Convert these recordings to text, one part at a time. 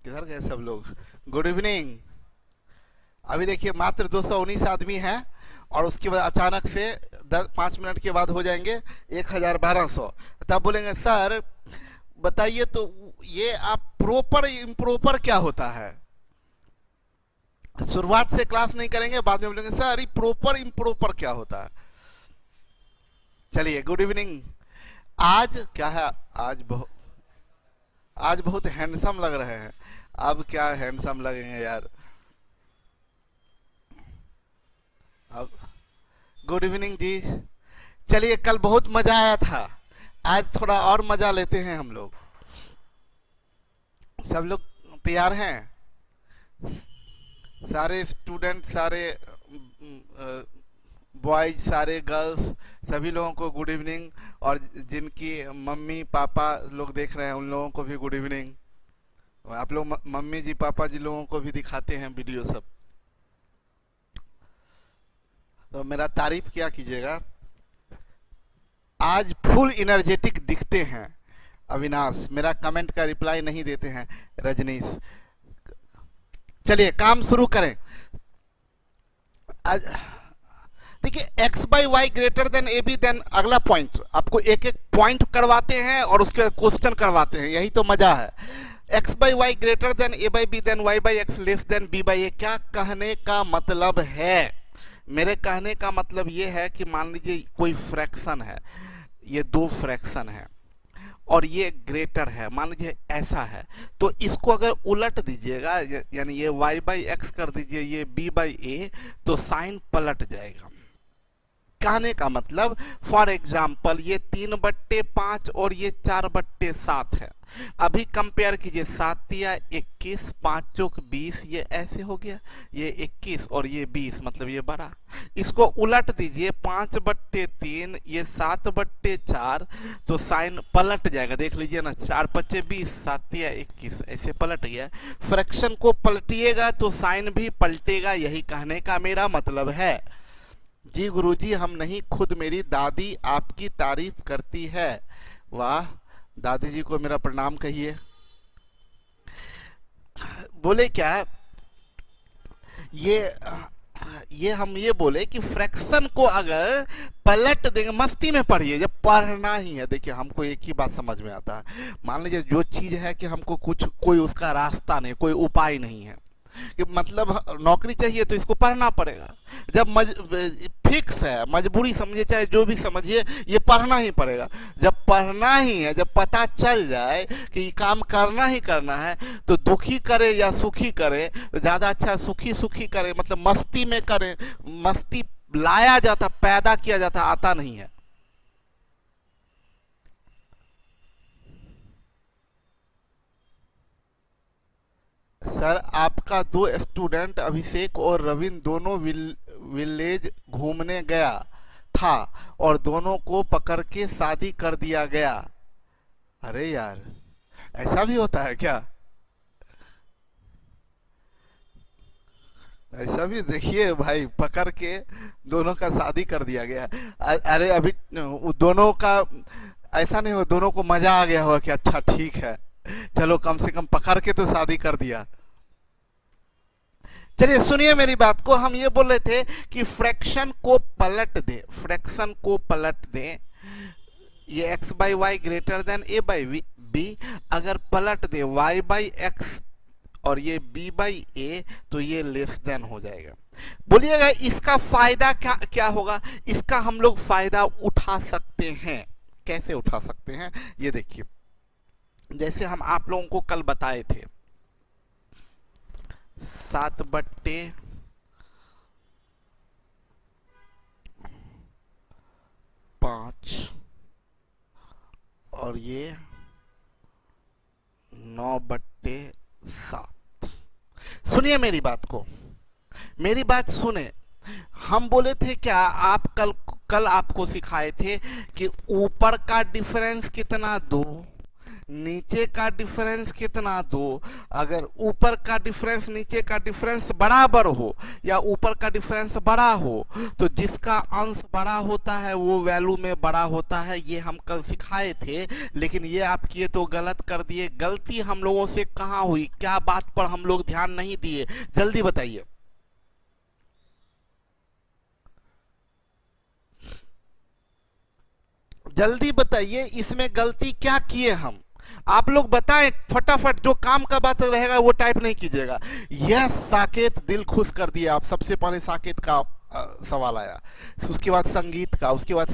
किधर गए सब लोग? Good evening. अभी देखिए मात्र 219 आदमी हैं और उसके बाद अचानक से 5 मिनट के बाद हो जाएंगे 1200। तब बोलेंगे सर बताइए तो ये आप प्रॉपर इम्प्रॉपर क्या होता है? शुरुआत से क्लास नहीं करेंगे, बाद में बोलेंगे सर ये प्रॉपर इम्प्रॉपर क्या होता है। चलिए गुड इवनिंग। आज क्या है? आज बहुत हैंडसम लग रहे हैं। अब क्या हैंडसम लगेंगे यार। अब गुड इवनिंग जी। चलिए कल बहुत मजा आया था, आज थोड़ा और मजा लेते हैं हम लोग। सब लोग तैयार हैं? सारे स्टूडेंट, सारे बॉयज, सारे गर्ल्स, सभी लोगों को गुड इवनिंग। और जिनकी मम्मी पापा लोग देख रहे हैं उन लोगों को भी गुड इवनिंग। आप लोग मम्मी जी पापा जी लोगों को भी दिखाते हैं वीडियो सब, तो मेरा तारीफ क्या कीजिएगा। आज फुल एनर्जेटिक दिखते हैं। अविनाश मेरा कमेंट का रिप्लाई नहीं देते हैं। रजनीश, चलिए काम शुरू करें। आज देखिए x by y greater than a b, then अगला पॉइंट आपको एक एक पॉइंट करवाते हैं और उसके बाद क्वेश्चन करवाते हैं, यही तो मजा है। X by y greater than a by b than y by x less than b by a. क्या कहने का मतलब है? मेरे कहने का मतलब ये है कि मान लीजिए कोई फ्रैक्शन है, ये दो फ्रैक्शन है और ये ग्रेटर है, मान लीजिए ऐसा है, तो इसको अगर उलट दीजिएगा, यानी ये y बाई एक्स कर दीजिए, ये b बाई ए, तो साइन पलट जाएगा। कहने का मतलब फॉर एग्जाम्पल ये 3/5 और ये 4/7 है। अभी कंपेयर कीजिए, 7 या 21, 5 चौक 20, ये ऐसे हो गया, ये 21 और ये 20, मतलब ये बड़ा। इसको उलट दीजिए, 5/3, ये 7/4, तो साइन पलट जाएगा। देख लीजिए ना, 4×5 20, 7 या 21, ऐसे पलट गया। फ्रैक्शन को पलटिएगा तो साइन भी पलटेगा, यही कहने का मेरा मतलब है। जी गुरुजी हम नहीं, खुद मेरी दादी आपकी तारीफ करती है। वाह, दादी जी को मेरा प्रणाम कहिए। बोले क्या ये हम ये बोले कि फ्रैक्शन को अगर पलट देंगे, मस्ती में पढ़िए, जब पढ़ना ही है। देखिए हमको एक ही बात समझ में आता है, मान लीजिए जो चीज है कि हमको कोई उसका रास्ता नहीं, कोई उपाय नहीं है, कि मतलब नौकरी चाहिए तो इसको पढ़ना पड़ेगा। जब फिक्स है, मजबूरी समझिए चाहे जो भी समझिए, ये पढ़ना ही पड़ेगा। जब पढ़ना ही है, जब पता चल जाए कि ये काम करना ही करना है, तो दुखी करे या सुखी करे, तो ज़्यादा अच्छा सुखी सुखी करे, मतलब मस्ती में करे। मस्ती लाया जाता, पैदा किया जाता, आता नहीं है। सर आपका 2 स्टूडेंट अभिषेक और रविंद्र दोनों विलेज घूमने गया था और दोनों को पकड़ के शादी कर दिया गया। अरे यार, ऐसा भी होता है क्या? ऐसा भी देखिए भाई, पकड़ के दोनों का शादी कर दिया गया। अरे अभी दोनों का ऐसा नहीं हो, दोनों को मजा आ गया हो कि अच्छा ठीक है, चलो कम से कम पकड़ के तो शादी कर दिया। चलिए सुनिए मेरी बात को, हम ये बोल रहे थे कि फ्रैक्शन को पलट दें, फ्रैक्शन को पलट दें। ये x by y greater than a by b, अगर पलट दें y बाई एक्स और ये b बाई ए, तो ये लेस देन हो जाएगा। बोलिएगा इसका फायदा क्या क्या होगा? इसका हम लोग फायदा उठा सकते हैं। कैसे उठा सकते हैं ये देखिए, जैसे हम आप लोगों को कल बताए थे, 7/5 और ये 9/7। सुनिए मेरी बात को, मेरी बात सुने। हम बोले थे क्या, आप कल आपको सिखाए थे कि ऊपर का डिफरेंस कितना 2, नीचे का डिफरेंस कितना 2, अगर ऊपर का डिफरेंस नीचे का डिफरेंस बराबर हो या ऊपर का डिफरेंस बड़ा हो तो जिसका अंश बड़ा होता है वो वैल्यू में बड़ा होता है। ये हम कल सिखाए थे, लेकिन ये आप किए तो गलत कर दिए। गलती हम लोगों से कहाँ हुई, क्या बात पर हम लोग ध्यान नहीं दिए, जल्दी बताइए। जल्दी बताइए इसमें गलती क्या किए हम, आप लोग बताएं फटाफट। जो काम का बात रहेगा वो टाइप नहीं कीजिएगा। यह साकेत दिल खुश कर दिया आप। सबसे पहले साकेत का सवाल आया, उसके बाद संगीत का, उसके बाद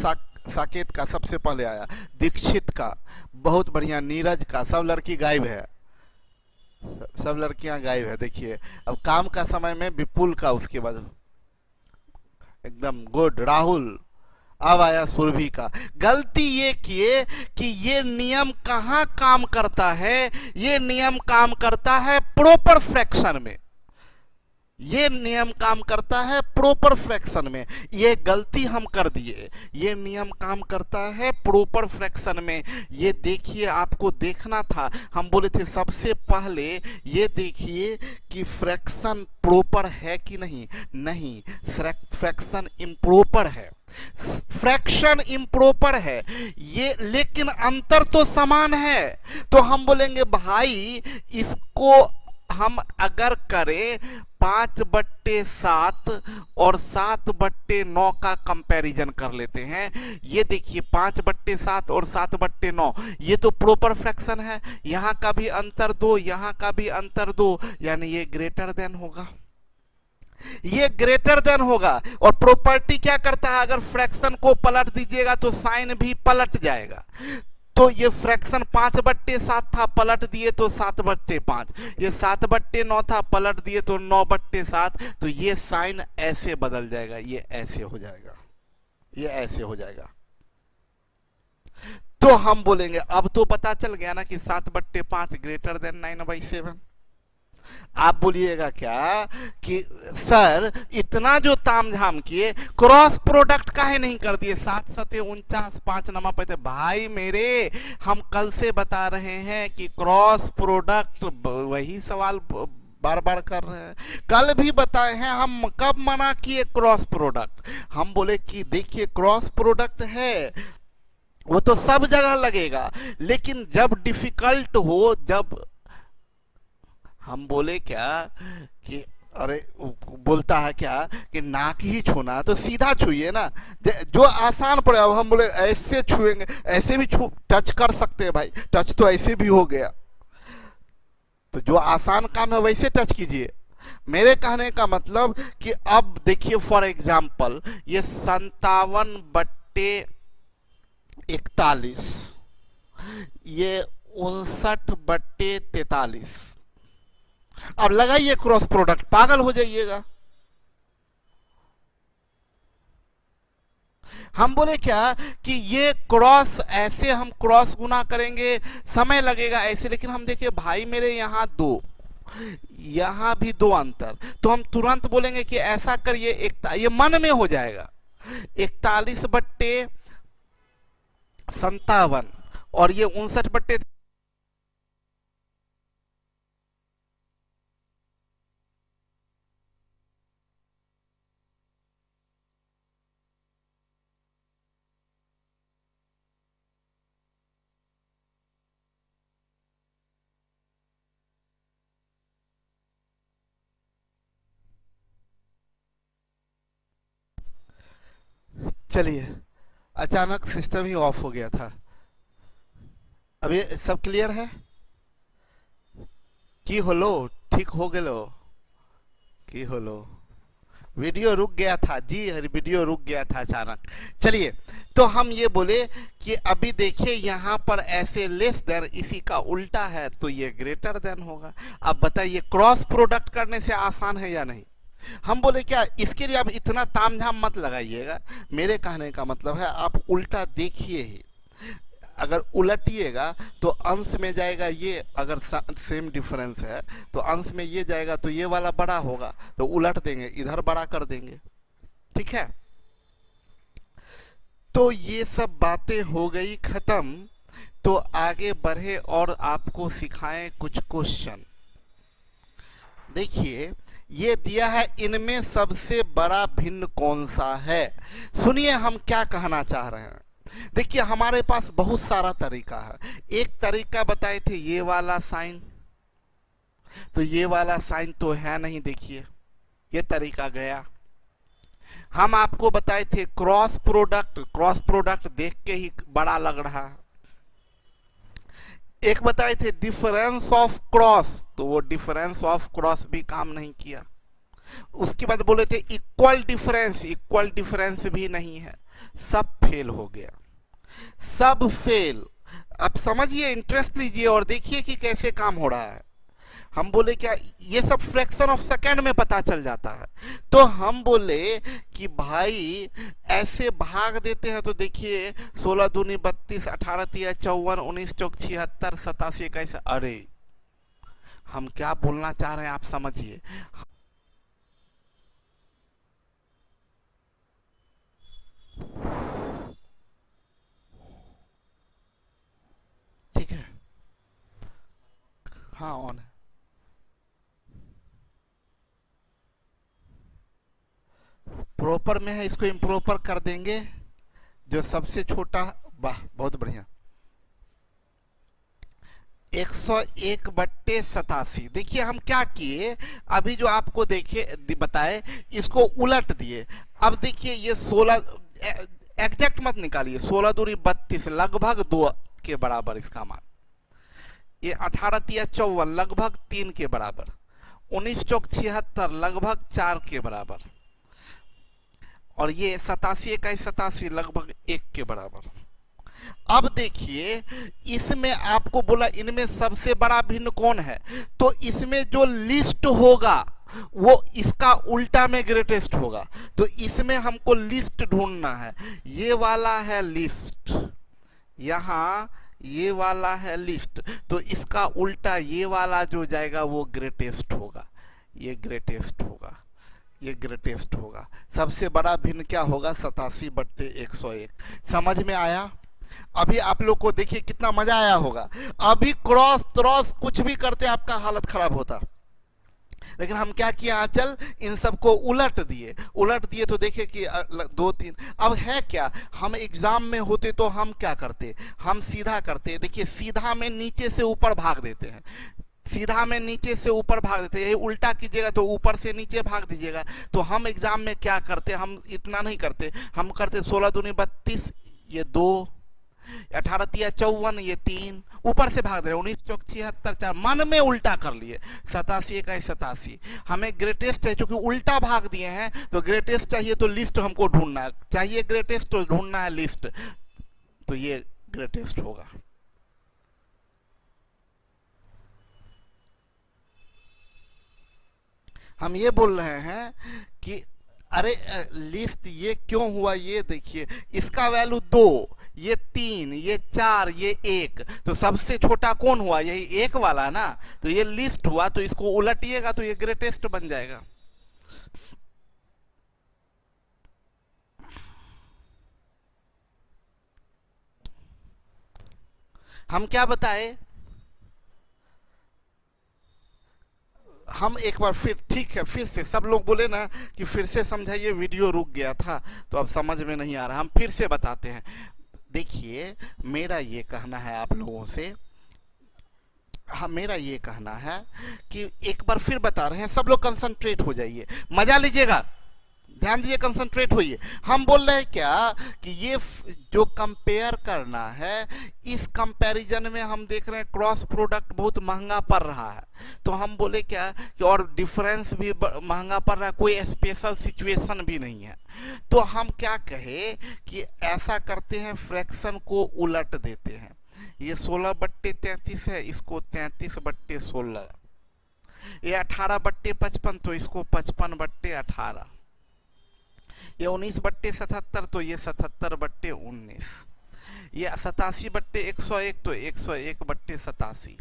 साकेत का सबसे पहले आया, दीक्षित का, बहुत बढ़िया, नीरज का। सब लड़की गायब है, सब लड़कियां गायब है। देखिए अब काम का समय में विपुल का, उसके बाद एकदम गुड राहुल, अब आया सुरभि का। गलती ये किए कि ये नियम कहाँ काम करता है, ये नियम काम करता है प्रॉपर फ्रैक्शन में, ये नियम काम करता है प्रॉपर फ्रैक्शन में। ये गलती हम कर दिए, ये नियम काम करता है प्रॉपर फ्रैक्शन में। ये देखिए, आपको देखना था, हम बोले थे सबसे पहले ये देखिए कि फ्रैक्शन प्रॉपर है कि नहीं। नहीं, फ्रैक्शन इम्प्रॉपर है, फ्रैक्शन इम्प्रॉपर है ये, लेकिन अंतर तो समान है। तो हम बोलेंगे भाई इसको हम अगर करें 5/7 और 7/9 का कंपैरिजन कर लेते हैं। ये देखिए 5/7 और 7/9, ये तो प्रॉपर फ्रैक्शन है। यहाँ का भी अंतर 2, यहाँ का भी अंतर 2, यानी ये ग्रेटर देन होगा, ये ग्रेटर देन होगा। और प्रॉपर्टी क्या करता है, अगर फ्रैक्शन को पलट दीजिएगा तो साइन भी पलट जाएगा। तो ये फ्रैक्शन 5/7 था, पलट दिए तो 7/5, ये 7/9 था, पलट दिए तो 9/7, तो ये साइन ऐसे बदल जाएगा, ये ऐसे हो जाएगा, ये ऐसे हो जाएगा। तो हम बोलेंगे अब तो पता चल गया ना कि 7/5 ग्रेटर देन 9/7। आप बोलिएगा क्या कि सर इतना जो तामझाम किए, क्रॉस प्रोडक्ट काहे नहीं कर दिए, 7 7 49, 5 नमा पैते। भाई मेरे, हम कल से बता रहे हैं कि क्रॉस प्रोडक्ट, वही सवाल बार बार कर रहे हैं, कल भी बताए हैं हम। कब मना किए क्रॉस प्रोडक्ट, हम बोले कि देखिए क्रॉस प्रोडक्ट है वो तो सब जगह लगेगा, लेकिन जब डिफिकल्ट हो, जब हम बोले क्या कि अरे बोलता है क्या कि नाक ही छूना, तो सीधा छूइए ना, जो आसान पड़े। अब हम बोले ऐसे छुएंगे, ऐसे भी टच कर सकते हैं भाई, टच तो ऐसे भी हो गया, तो जो आसान काम है वैसे टच कीजिए। मेरे कहने का मतलब कि अब देखिए फॉर एग्जाम्पल ये 57/41, ये 59/43। अब लगाइए क्रॉस प्रोडक्ट, पागल हो जाइएगा। हम बोले क्या कि ये क्रॉस ऐसे हम क्रॉस गुना करेंगे, समय लगेगा ऐसे, लेकिन हम देखिए भाई मेरे यहाँ 2, यहां भी 2 अंतर, तो हम तुरंत बोलेंगे कि ऐसा करिए, ये मन में हो जाएगा 41/57 और ये 59/, चलिए अचानक सिस्टम ही ऑफ हो गया था। अब ये सब क्लियर है की होलो, ठीक हो गेलो की होलो। वीडियो रुक गया था जी, वीडियो रुक गया था अचानक। चलिए तो हम ये बोले कि अभी देखिए यहाँ पर ऐसे लेस देन, इसी का उल्टा है तो ये ग्रेटर देन होगा। अब बताइए क्रॉस प्रोडक्ट करने से आसान है या नहीं। हम बोले क्या इसके लिए आप इतना तामझाम मत लगाइएगा। मेरे कहने का मतलब है आप उल्टा देखिए ही, अगर उलटिएगा तो अंश में जाएगा ये, अगर सेम डिफरेंस है तो अंश में ये जाएगा तो ये वाला बड़ा होगा, तो उलट देंगे, इधर बड़ा कर देंगे, ठीक है। तो ये सब बातें हो गई खत्म। तो आगे बढ़े और आपको सिखाएं कुछ क्वेश्चन। देखिए ये दिया है, इनमें सबसे बड़ा भिन्न कौन सा है। सुनिए हम क्या कहना चाह रहे हैं। देखिए हमारे पास बहुत सारा तरीका है। एक तरीका बताए थे ये वाला साइन, तो ये वाला साइन तो है नहीं, देखिए ये तरीका गया। हम आपको बताए थे क्रॉस प्रोडक्ट, क्रॉस प्रोडक्ट देख के ही बड़ा लग रहा है। एक बताए थे डिफरेंस ऑफ क्रॉस, तो वो डिफरेंस ऑफ क्रॉस भी काम नहीं किया। उसके बाद बोले थे इक्वल डिफरेंस, इक्वल डिफरेंस भी नहीं है, सब फेल हो गया, सब फेल। अब समझिए, इंटरेस्ट लीजिए और देखिए कि कैसे काम हो रहा है। हम बोले क्या, ये सब फ्रैक्शन ऑफ सेकंड में पता चल जाता है। तो हम बोले कि भाई ऐसे भाग देते हैं, तो देखिए 16 दूनी 32, 18 तिया 54, 19 चौक 76, 87 21। अरे हम क्या बोलना चाह रहे हैं आप समझिए। ठीक है, हाँ ऑन है। प्रॉपर में है, इसको इम्प्रॉपर कर देंगे, जो सबसे छोटा। वाह बहुत बढ़िया। 101/87। देखिए हम क्या किए, अभी जो आपको देखे बताए इसको उलट दिए। अब देखिए ये 16, एग्जैक्ट मत निकालिए, 16 दूरी 32 लगभग 2 के बराबर इसका मान। ये 18 तिया 54 लगभग 3 के बराबर। 19 चौक 76 लगभग 4 के बराबर। और ये 87 21 87 लगभग 1 के बराबर। अब देखिए इसमें आपको बोला इनमें सबसे बड़ा भिन्न कौन है, तो इसमें जो लिस्ट होगा वो इसका उल्टा में ग्रेटेस्ट होगा। तो इसमें हमको लिस्ट ढूंढना है। ये वाला है लिस्ट, यहाँ ये वाला है लिस्ट, तो इसका उल्टा ये वाला जो जाएगा वो ग्रेटेस्ट होगा। ये ग्रेटेस्ट होगा, ये ग्रेटेस्ट होगा। सबसे बड़ा भिन्न क्या होगा, 87/101। समझ में आया? अभी आप लोग को देखिए कितना मजा आया होगा। अभी क्रॉस क्रॉस कुछ भी करते आपका हालत खराब होता, लेकिन हम क्या किया आंचल, इन सबको उलट दिए। उलट दिए तो देखिए कि 2 3। अब है क्या, हम एग्जाम में होते तो हम क्या करते, हम सीधा करते। देखिए सीधा में नीचे से ऊपर भाग देते हैं, सीधा में नीचे से ऊपर भाग देते हैं। ये उल्टा कीजिएगा तो ऊपर से नीचे भाग दीजिएगा। तो हम एग्जाम में क्या करते, हम इतना नहीं करते, हम करते 16 दूनी 32, ये 2, 18 तिया 54, ये 3, ऊपर से भाग रहे, 19 चौक 76 4, मन में उल्टा कर लिए, 87 21 87। हमें ग्रेटेस्ट चाहिए, क्योंकि उल्टा भाग दिए हैं तो ग्रेटेस्ट चाहिए, तो लिस्ट हमको ढूंढना चाहिए, ग्रेटेस्ट तो ढूंढना है लिस्ट, तो ये ग्रेटेस्ट होगा। हम ये बोल रहे हैं कि अरे लिस्ट ये क्यों हुआ, ये देखिए इसका वैल्यू 2, ये 3, ये 4, ये 1, तो सबसे छोटा कौन हुआ, यही 1 वाला ना, तो ये लिस्ट हुआ। तो इसको उलटिएगा तो ये ग्रेटेस्ट बन जाएगा। हम क्या बताए, हम एक बार फिर, ठीक है फिर से, सब लोग बोले ना कि फिर से समझाइए, वीडियो रुक गया था तो अब समझ में नहीं आ रहा, हम फिर से बताते हैं। देखिए मेरा ये कहना है आप लोगों से, हाँ मेरा ये कहना है कि एक बार फिर बता रहे हैं, सब लोग कंसंट्रेट हो जाइए, मजा लीजिएगा, ध्यान दीजिए, कंसंट्रेट होइए। हम बोल रहे हैं क्या कि ये जो कंपेयर करना है, इस कंपैरिजन में हम देख रहे हैं क्रॉस प्रोडक्ट बहुत महंगा पड़ रहा है। तो हम बोले क्या कि और डिफरेंस भी महंगा पड़ रहा है, कोई स्पेशल सिचुएशन भी नहीं है। तो हम क्या कहे कि ऐसा करते हैं, फ्रैक्शन को उलट देते हैं। ये 16/33 है, इसको 33/16। ये 18/55, तो इसको 55/18। ये 19/77, तो ये 77/19। ये 87/101, तो 101/87।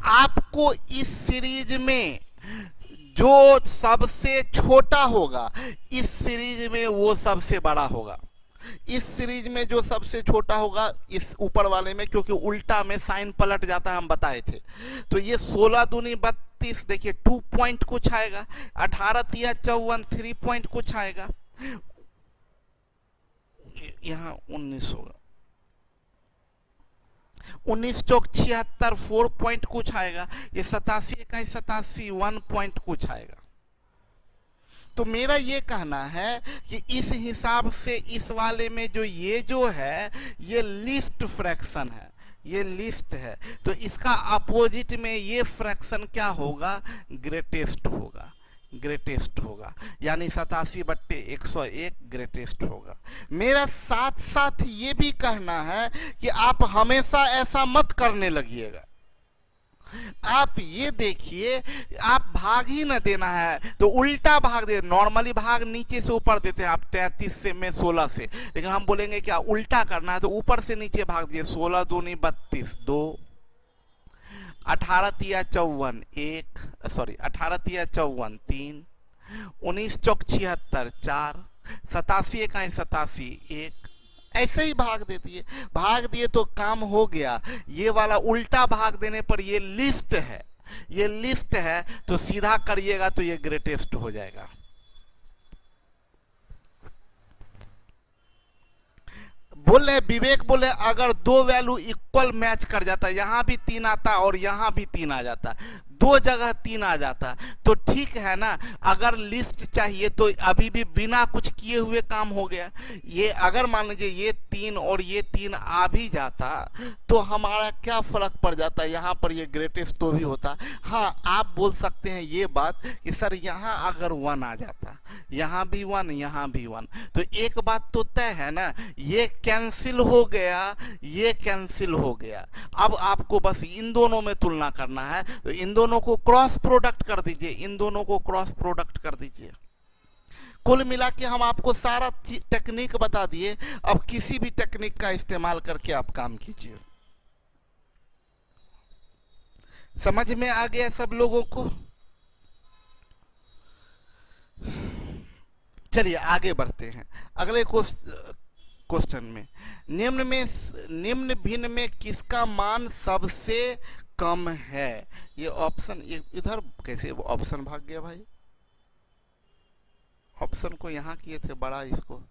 आपको इस सीरीज में जो सबसे छोटा होगा, इस सीरीज में वो सबसे बड़ा होगा। इस सीरीज में जो सबसे छोटा होगा इस ऊपर वाले में, क्योंकि उल्टा में साइन पलट जाता है, हम बताए थे। तो ये 16 दूनी 32, देखिए 2 पॉइंट कुछ आएगा। 18 तिया 54, 3 पॉइंट कुछ आएगा। यहाँ 19 होगा। 19 चौक 76, 4 पॉइंट कुछ आएगा। ये 87 इकाई 87, 1 पॉइंट कुछ आएगा। तो मेरा ये कहना है कि इस हिसाब से इस वाले में जो है ये लीस्ट फ्रैक्शन है, ये लिस्ट है। तो इसका अपोजिट में ये फ्रैक्शन क्या होगा? ग्रेटेस्ट होगा, ग्रेटेस्ट होगा, यानी 87/101 ग्रेटेस्ट होगा। मेरा साथ साथ ये भी कहना है कि आप हमेशा ऐसा मत करने लगिएगा। आप ये देखिए, आप भाग ही न देना है तो उल्टा भाग दे। नॉर्मली भाग नीचे से ऊपर देते हैं आप, 33 से में 16 से, लेकिन हम बोलेंगे क्या उल्टा करना है तो ऊपर से नीचे भाग दिए। 16 दूनी 32, 2, 18 तिया 54, 1, सॉरी 18 तिया 54, 3, 19 चौक 76, 4, 87 इकाई 87, 1, ऐसे ही भाग देती है। भाग दिए तो काम हो गया। ये वाला उल्टा भाग देने पर ये लिस्ट है, ये लिस्ट है, तो सीधा करिएगा तो ये ग्रेटेस्ट हो जाएगा। बोले विवेक, बोले अगर दो वैल्यू इक्वल मैच कर जाता, यहां भी 3 आता और यहां भी 3 आ जाता, दो जगह 3 आ जाता तो ठीक है ना। अगर लिस्ट चाहिए तो अभी भी बिना कुछ किए हुए काम हो गया। ये अगर मान लीजिए ये 3 और ये 3 आ भी जाता तो हमारा क्या फर्क पड़ जाता, यहाँ पर ये ग्रेटेस्ट तो भी होता। हाँ, आप बोल सकते हैं ये बात कि सर यहाँ अगर 1 आ जाता, यहाँ भी 1, यहाँ भी 1, तो एक बात तो तय है ना, ये कैंसिल हो गया, ये कैंसिल हो गया। अब आपको बस इन दोनों में तुलना करना है, तो इन दोनों को क्रॉस प्रोडक्ट कर दीजिए, इन दोनों को क्रॉस प्रोडक्ट कर दीजिए। कुल मिला के हम आपको सारा टेक्निक बता दिए। अब किसी भी टेक्निक का इस्तेमाल करके आप काम कीजिए। समझ में आ गया सब लोगों को? चलिए आगे बढ़ते हैं अगले क्वेश्चन में। निम्न भिन्न में किसका मान सबसे कम है? ये ऑप्शन, इधर कैसे ऑप्शन भाग गया भाई? ऑप्शन को यहां किए थे बड़ा, इसको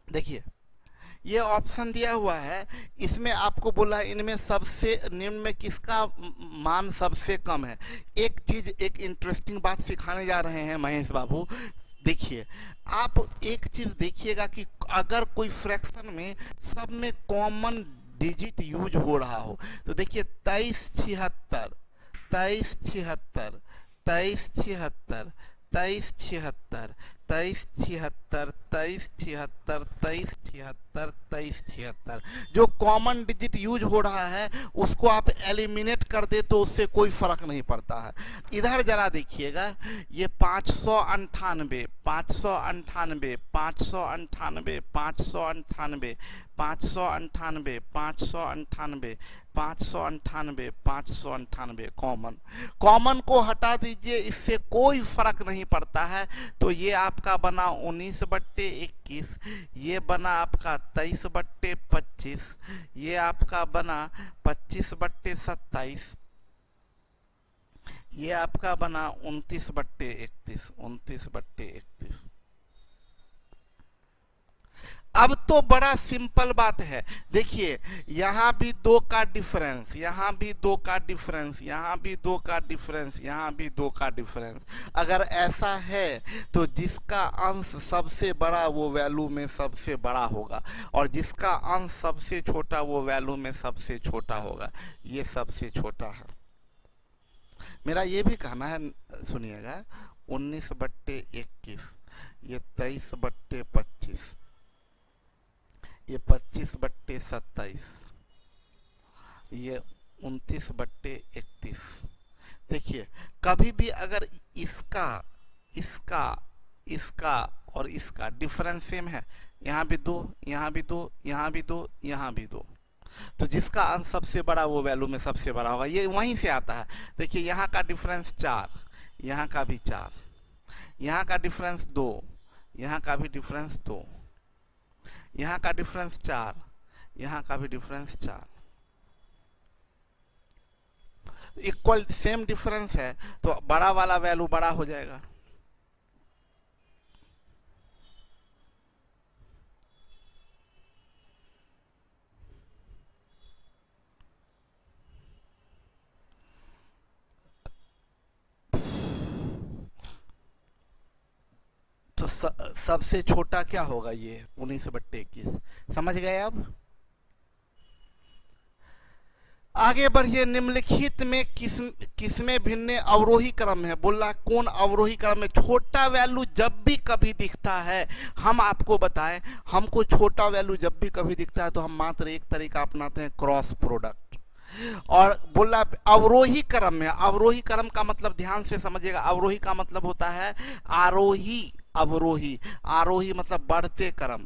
देखिए, ये ऑप्शन दिया हुआ है, इसमें आपको बोला है इनमें सबसे निम्न में किसका मान सबसे कम है। एक चीज, एक इंटरेस्टिंग बात सिखाने जा रहे हैं महेश बाबू। देखिए, आप एक चीज देखिएगा कि अगर कोई फ्रैक्शन में सब में कॉमन डिजिट यूज हो रहा हो, तो देखिए 2376, 2376, 2376, 2376, 2376, 2376, 2376, 2376, जो कॉमन डिजिट यूज हो रहा है उसको आप एलिमिनेट कर दे तो उससे कोई फर्क नहीं पड़ता है। इधर जरा देखिएगा, ये 598, 598, 598, 598, 598, 598, 598, 598 कॉमन को हटा दीजिए, इससे कोई फर्क नहीं पड़ता है। तो ये आपका बना 19/21, ये बना आपका 23/25, ये आपका बना 25/27, ये आपका बना 29/31, 29/31। अब तो बड़ा सिंपल बात है। देखिए, यहां भी 2 का डिफरेंस, यहां भी 2 का डिफरेंस, यहां भी 2 का डिफरेंस, यहां भी 2 का डिफरेंस। अगर ऐसा है तो जिसका अंश सबसे बड़ा वो वैल्यू में सबसे बड़ा होगा, और जिसका अंश सबसे छोटा वो वैल्यू में सबसे छोटा होगा। ये सबसे छोटा है। मेरा ये भी कहना है, सुनिएगा, 19/21, ये 23/25, ये 25/27, ये 29/31। देखिए, कभी भी अगर इसका इसका इसका और इसका डिफरेंस सेम है, यहाँ भी 2, यहाँ भी 2, यहाँ भी 2, यहाँ भी 2, तो जिसका अंश सबसे बड़ा वो वैल्यू में सबसे बड़ा होगा, ये वहीं से आता है। देखिए यहाँ का डिफरेंस 4, यहाँ का भी 4, यहाँ का डिफरेंस 2, यहाँ का भी डिफरेंस 2, यहाँ का डिफरेंस 4, यहाँ का भी डिफरेंस 4, इक्वल सेम डिफरेंस है तो बड़ा वाला वैल्यू बड़ा हो जाएगा। तो सबसे छोटा क्या होगा, ये 19/21। समझ गए अब? आगे बढ़िए। निम्नलिखित में किसमें भिन्न अवरोही क्रम है? बोल रहा कौन अवरोही क्रम में? छोटा वैल्यू जब भी कभी दिखता है, हम आपको बताएं, हमको छोटा वैल्यू जब भी कभी दिखता है तो हम मात्र एक तरीका अपनाते हैं, क्रॉस प्रोडक्ट। और बोला अवरोही क्रम में, अवरोही क्रम का मतलब ध्यान से समझिएगा, अवरोही का मतलब होता है आरोही अवरोही। आरोही मतलब बढ़ते क्रम,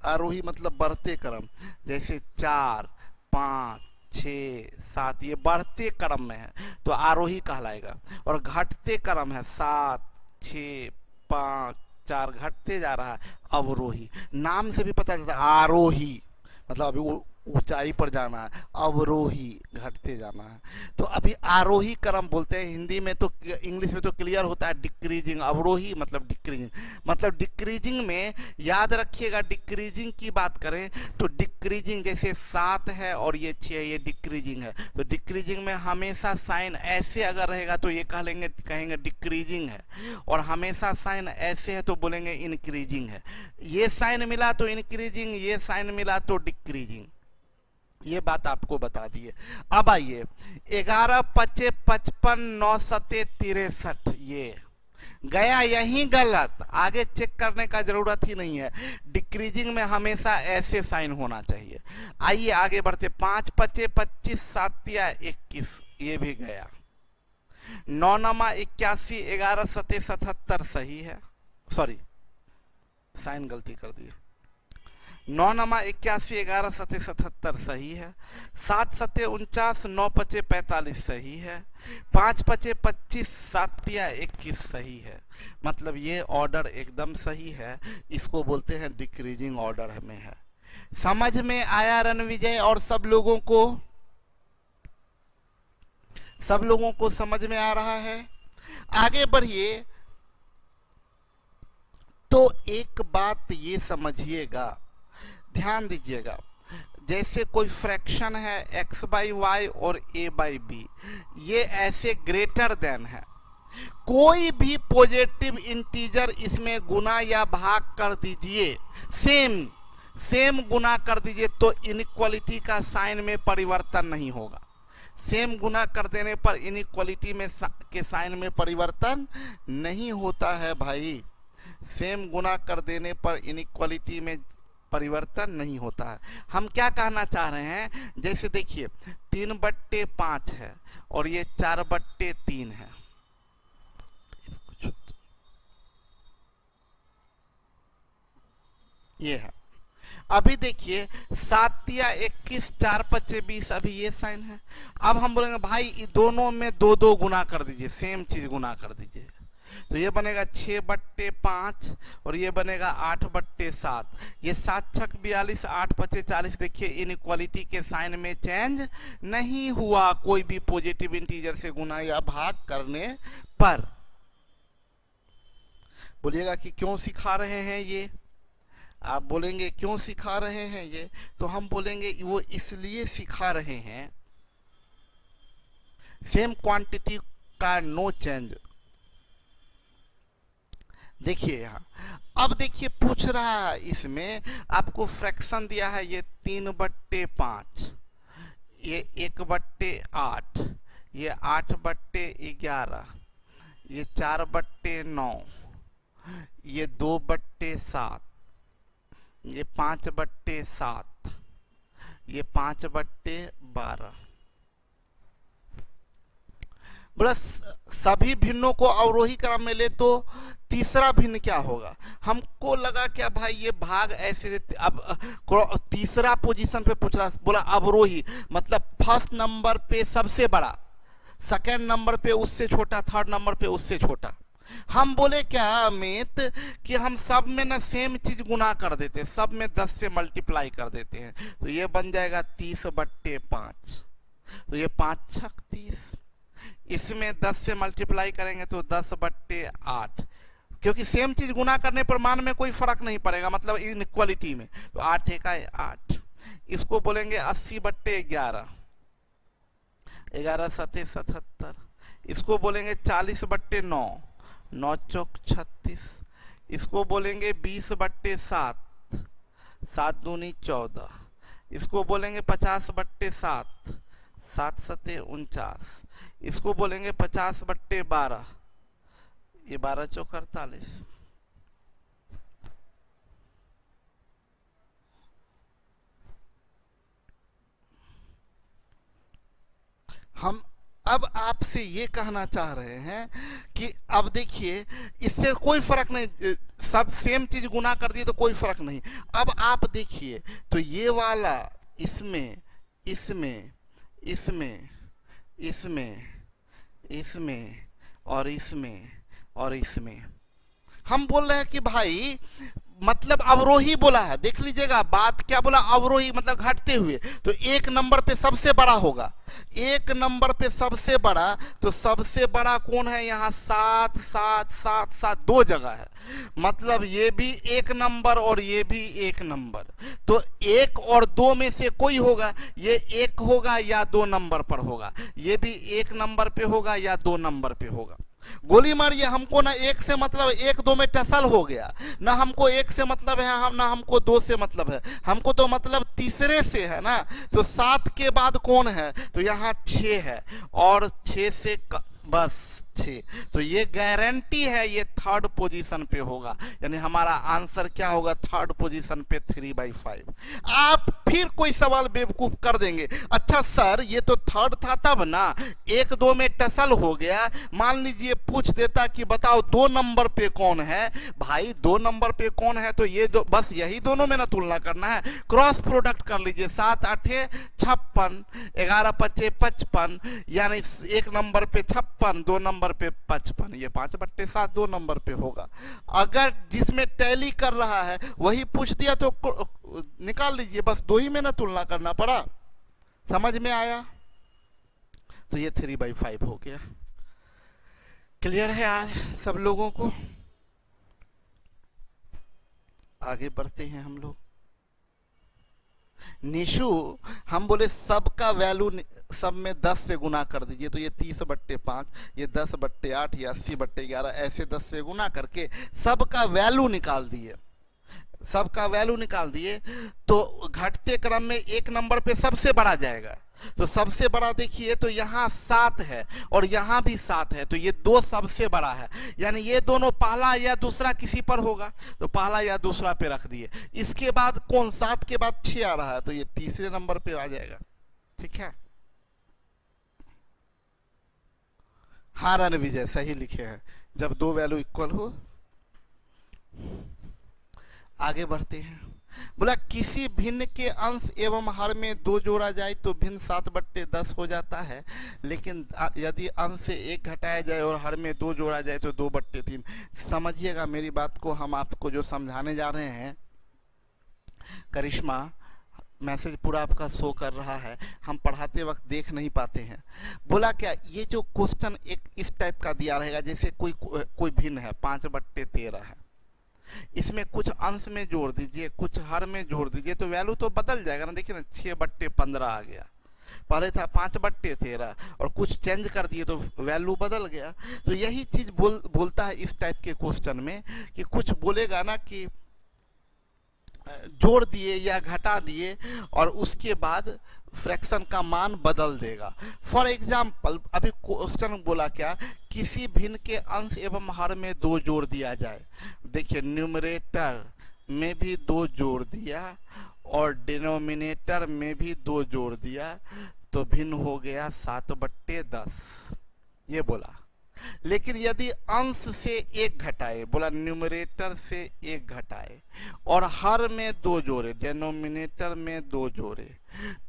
आरोही मतलब बढ़ते क्रम, जैसे 4, 5, 6, 7, ये बढ़ते क्रम में है तो आरोही कहलाएगा। और घटते क्रम है 7, 6, 5, 4, घटते जा रहा है, अवरोही। नाम से भी पता चलता है आरोही मतलब अभी ऊंचाई पर जाना है, अवरोही घटते जाना है। तो अभी आरोही क्रम बोलते हैं हिंदी में, तो इंग्लिश में तो क्लियर होता है डिक्रीजिंग। अवरोही मतलब डिक्रीजिंग, मतलब डिक्रीजिंग में याद रखिएगा। डिक्रीजिंग की बात करें तो डिक्रीजिंग जैसे 7 है और ये 6, ये डिक्रीजिंग है। तो डिक्रीजिंग में हमेशा साइन ऐसे अगर रहेगा तो ये कहेंगे डिक्रीजिंग है, और हमेशा साइन ऐसे है तो बोलेंगे इंक्रीजिंग है। ये साइन मिला तो इंक्रीजिंग, ये साइन मिला तो डिक्रीजिंग। ये बात आपको बता दिए। अब आइए 11 5 55 9 7 63, ये गया यही गलत, आगे चेक करने का जरूरत ही नहीं है। डिक्रीजिंग में हमेशा ऐसे साइन होना चाहिए। आइए आगे बढ़ते। 5 5 25 7 21, ये भी गया। 9 9 81, 11 7 77 सही है, सॉरी साइन गलती कर दी। 9 9 81, 11 7 77 सही है। 7 7 49, 9 5 45 सही है। 5 5 25, 7 21 सही है। मतलब ये ऑर्डर एकदम सही है, इसको बोलते हैं डिक्रीजिंग ऑर्डर में है। समझ में आया रणविजय? और सब लोगों को समझ में आ रहा है? आगे बढ़िए। तो एक बात ये समझिएगा, ध्यान दीजिएगा, जैसे कोई फ्रैक्शन है x/y और a/b, ये ऐसे ग्रेटर देन है। कोई भी पॉजिटिव इंटीजर इसमें गुना या भाग कर दीजिए, सेम गुना कर दीजिए तो इनइक्वालिटी का साइन में परिवर्तन नहीं होगा। सेम गुना कर देने पर इनइक्वालिटी में के साइन में परिवर्तन नहीं होता है भाई। सेम गुना कर देने पर इनइक्वालिटी में परिवर्तन नहीं होता है। हम क्या कहना चाह रहे हैं, जैसे देखिए 3/5 है और ये 4/3 है। ये है। अभी देखिए 7 या 21, 4 5 20, अभी ये साइन है। अब हम बोलेंगे भाई दोनों में 2 गुना कर दीजिए, सेम चीज गुना कर दीजिए, तो ये बनेगा 6/5 और ये बनेगा 8/7। ये 7 6 42, 8 5 40। देखिए इनइक्वालिटी के साइन में चेंज नहीं हुआ कोई भी पॉजिटिव इंटीजर से गुना या भाग करने पर। बोलिएगा कि क्यों सिखा रहे हैं ये? आप बोलेंगे क्यों सिखा रहे हैं ये, तो हम बोलेंगे वो इसलिए सिखा रहे हैं, सेम क्वांटिटी का नो चेंज। देखिए यहाँ, अब देखिए पूछ रहा है इसमें आपको फ्रैक्शन दिया है, ये 3/5, ये 1/8, ये 8/11, ये 4/9, ये 2/7, ये 5/7, ये 5/12। बोला सभी भिन्नों को अवरोही क्रम में ले तो तीसरा भिन्न क्या होगा। हमको लगा क्या भाई ये भाग ऐसे, अब तीसरा पोजीशन पे पूछ रहा, बोला अवरोही मतलब फर्स्ट नंबर पे सबसे बड़ा, सेकंड नंबर पे उससे छोटा, थर्ड नंबर पे उससे छोटा। हम बोले क्या अमित कि हम सब में ना सेम चीज गुना कर देते हैं, सब में 10 से मल्टीप्लाई कर देते हैं, तो ये बन जाएगा 30/5, तो ये 5 छक 30, इसमें 10 से मल्टीप्लाई करेंगे तो 10/8, क्योंकि सेम चीज गुना करने पर मान में कोई फर्क नहीं पड़ेगा, मतलब इनइक्वालिटी में, तो 8 एका 8। इसको बोलेंगे 80/11, 11 सते 77। इसको बोलेंगे 40/9, 9 चौक 36। इसको बोलेंगे 20/7, 7 दूनी 14। इसको बोलेंगे 50/7, 7 सते 49। इसको बोलेंगे 50/12, ये 12 चौक 48। हम अब आपसे ये कहना चाह रहे हैं कि अब देखिए इससे कोई फर्क नहीं, सब सेम चीज गुना कर दिए तो कोई फर्क नहीं। अब आप देखिए तो ये वाला इसमें इसमें इसमें इसमें इसमें और इसमें और इसमें, हम बोल रहे हैं कि भाई मतलब अवरोही बोला है, देख लीजिएगा बात क्या बोला, अवरोही मतलब घटते हुए, तो एक नंबर पे सबसे बड़ा होगा, एक नंबर पे सबसे बड़ा, तो सबसे बड़ा कौन है यहाँ 7 7 7 7, 2 जगह है, मतलब ये भी एक नंबर और ये भी एक नंबर, तो 1 और 2 में से कोई होगा, ये 1 होगा या 2 नंबर पर होगा, ये भी 1 नंबर पे होगा या 2 नंबर पे होगा। गोली मारिए, हमको ना 1 से मतलब 1 2 में टसल हो गया, ना हमको 1 से मतलब है, हम ना हमको 2 से मतलब है, हमको तो मतलब तीसरे से है ना, तो 7 के बाद कौन है, तो यहाँ 6 है, और 6 से बस 6, तो ये गारंटी है ये थर्ड पोजीशन पे होगा, यानी हमारा आंसर क्या होगा, थर्ड पोजीशन पे 3/5। आप फिर कोई सवाल बेवकूफ कर देंगे, अच्छा सर ये तो थर्ड था तब ना, 1 2 में टसल हो गया, मान लीजिए पूछ देता कि बताओ 2 नंबर पे कौन है, भाई 2 नंबर पे कौन है, तो ये दो, बस यही दोनों में ना तुलना करना है, क्रॉस प्रोडक्ट कर लीजिए, 7 8 56, 11 5 55, यानी 1 नंबर पे 56, 2 नंबर पे 55, ये 5/7 2 नंबर पे होगा। अगर जिसमें टैली कर रहा है वही पूछ दिया तो निकाल लीजिए, बस 2 ही में ना तुलना करना पड़ा, समझ में आया, तो ये 3/5 हो गया। क्लियर है आज सब लोगों को, आगे बढ़ते हैं हम लोग। निशु हम बोले सबका वैल्यू सब में 10 से गुना कर दीजिए, तो ये 30/5, ये 10/8, ये 80/11, ऐसे 10 से गुना करके सबका वैल्यू निकाल दिए, सबका वैल्यू निकाल दिए, तो घटते क्रम में 1 नंबर पे सबसे बड़ा जाएगा, तो सबसे बड़ा देखिए तो यहाँ 7 है और यहाँ भी 7 है, तो ये 2 सबसे बड़ा है, यानी ये दोनों पहला या दूसरा किसी पर होगा, तो पहला या दूसरा पे रख दिए। इसके बाद कौन 7 के बाद 6 आ रहा है, तो ये तीसरे नंबर पे आ जाएगा, ठीक है। हाँ रणविजय सही लिखे हैं, जब 2 वैल्यू इक्वल हो। आगे बढ़ते हैं, बोला किसी भिन्न के अंश एवं हर में 2 जोड़ा जाए तो भिन्न 7/10 हो जाता है, लेकिन यदि अंश से 1 घटाया जाए और हर में 2 जोड़ा जाए तो 2/3। समझिएगा मेरी बात को, हम आपको जो समझाने जा रहे हैं, करिश्मा मैसेज पूरा आपका शो कर रहा है, हम पढ़ाते वक्त देख नहीं पाते हैं। बोला क्या ये जो क्वेश्चन एक इस टाइप का दिया रहेगा, जैसे कोई भिन्न है 5/13 है, इसमें कुछ अंश में जोड़ दीजिए, कुछ हर में जोड़ दीजिए, तो वैल्यू तो बदल जाएगा ना, देखिए ना 6/15 आ गया, पहले था 5/13 और कुछ चेंज कर दिए तो वैल्यू बदल गया। तो यही चीज बोलता है इस टाइप के क्वेश्चन में, कि कुछ बोलेगा ना कि जोड़ दिए या घटा दिए और उसके बाद फ्रैक्शन का मान बदल देगा। फॉर एग्जाम्पल अभी क्वेश्चन बोला क्या, किसी भिन्न के अंश एवं हर में 2 जोड़ दिया जाए, देखिए न्यूमरेटर में भी 2 जोड़ दिया और डिनोमिनेटर में भी 2 जोड़ दिया, तो भिन्न हो गया 7/10। ये बोला। लेकिन यदि अंश से एक घटाए, बोला न्यूमरेटर से एक घटाए और हर में दो जोड़े, डेनोमिनेटर में दो जोड़े,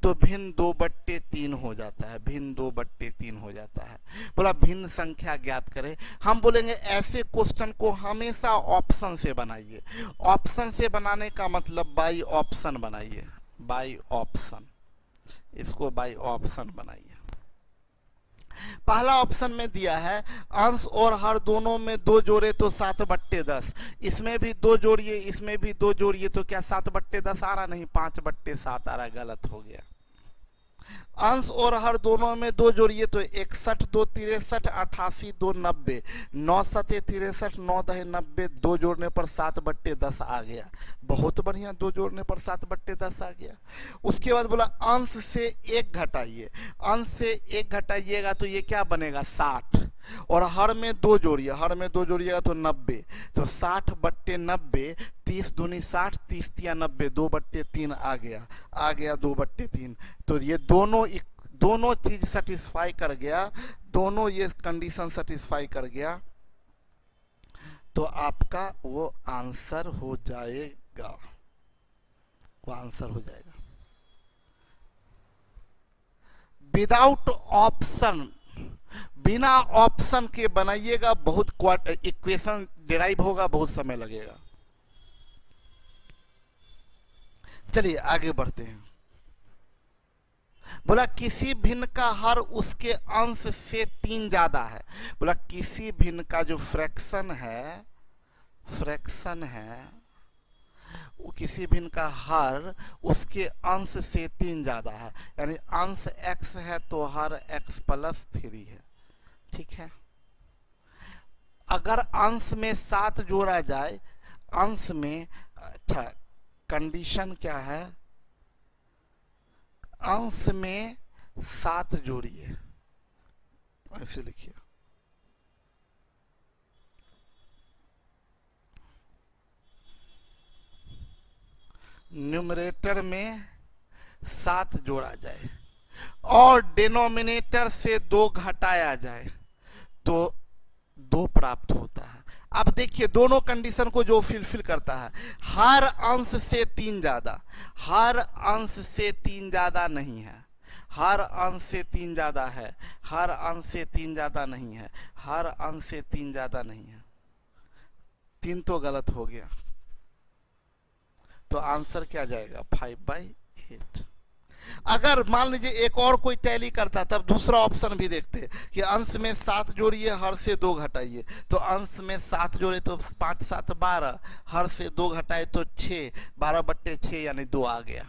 तो भिन्न 2/3 हो जाता है, भिन्न 2/3 हो जाता है। बोला भिन्न संख्या ज्ञात करें। हम बोलेंगे ऐसे क्वेश्चन को हमेशा ऑप्शन से बनाइए। ऑप्शन से बनाने का मतलब बाई ऑप्शन बनाइए, बाई ऑप्शन, इसको बाई ऑप्शन बनाइए। पहला ऑप्शन में दिया है अंश और हर दोनों में दो जोड़े तो 7/10, इसमें भी दो जोड़िए, इसमें भी दो जोड़िए, तो क्या 7/10 आ रहा? नहीं, 5/7 आ रहा, गलत हो गया। अंश और हर दोनों में दो जोड़िए तो 61 2 63, 88 2 90, 9 7 63, 9 10 90, दो जोड़ने पर 7/10 आ गया। बहुत बढ़िया, दो जोड़ने पर 7/10 आ गया। उसके बाद बोला अंश से एक घटाइए, अंश से एक घटाइएगा तो ये क्या बनेगा? 60, और हर में दो जोड़िए, हर में दो जोड़िएगा तो 90, तो 60/90, 30 दूनी 60, 30 तिया 90, 2/3 आ गया, आ गया 2/3। तो ये दोनों चीज सेटिस्फाई कर गया, दोनों ये कंडीशन सेटिस्फाई कर गया, तो आपका वो आंसर हो जाएगा, वो आंसर हो जाएगा। विदाउट ऑप्शन, बिना ऑप्शन के बनाइएगा, बहुत इक्वेशन डिराइव होगा, बहुत समय लगेगा। चलिए आगे बढ़ते हैं। बोला किसी भिन्न का हर उसके अंश से 3 ज्यादा है। बोला किसी भिन्न का जो फ्रैक्शन है, फ्रैक्शन है, वो किसी भिन्न का हर उसके अंश से 3 ज्यादा है, यानी अंश x है तो हर x+3 है। ठीक है। अगर अंश में 7 जोड़ा जाए, अंश में, अच्छा कंडीशन क्या है? अंश में 7 जोड़िए, ऐसे लिखिए, न्यूमरेटर में 7 जोड़ा जाए और डिनोमिनेटर से 2 घटाया जाए तो 2 प्राप्त होता है। अब देखिए दोनों कंडीशन को जो फिलफिल करता है, हर अंश से 3 ज्यादा, हर अंश से 3 ज्यादा नहीं है, हर अंश से 3 ज्यादा है, हर अंश से 3 ज्यादा नहीं है, हर अंश से 3 ज्यादा नहीं है, 3 तो गलत हो गया, तो आंसर क्या जाएगा? 5/8। अगर मान लीजिए एक और कोई टैली करता, तब दूसरा ऑप्शन भी देखते कि अंश में 7 जोड़िए, हर से 2 घटाइए, तो अंश में 7 जोड़े तो 5 7 12, हर से 2 घटाए तो 6, 12/6 यानी 2 आ गया।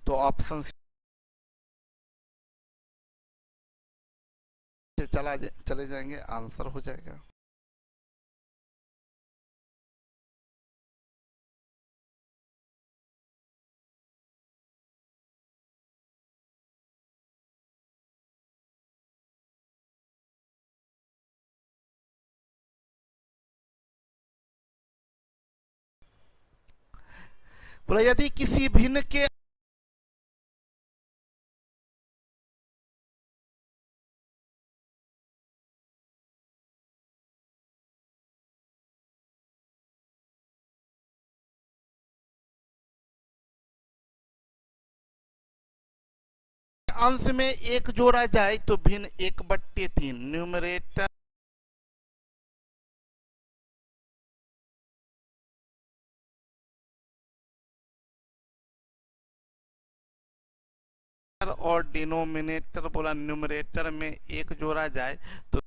तो ऑप्शन से चले जाएंगे, आंसर हो जाएगा। बोला यदि किसी भिन्न के अंश में 1 जोड़ा जाए तो भिन्न 1/3, न्यूमरेटर और डिनोमिनेटर, बोला न्यूमरेटर में 1 जोड़ा जाए तो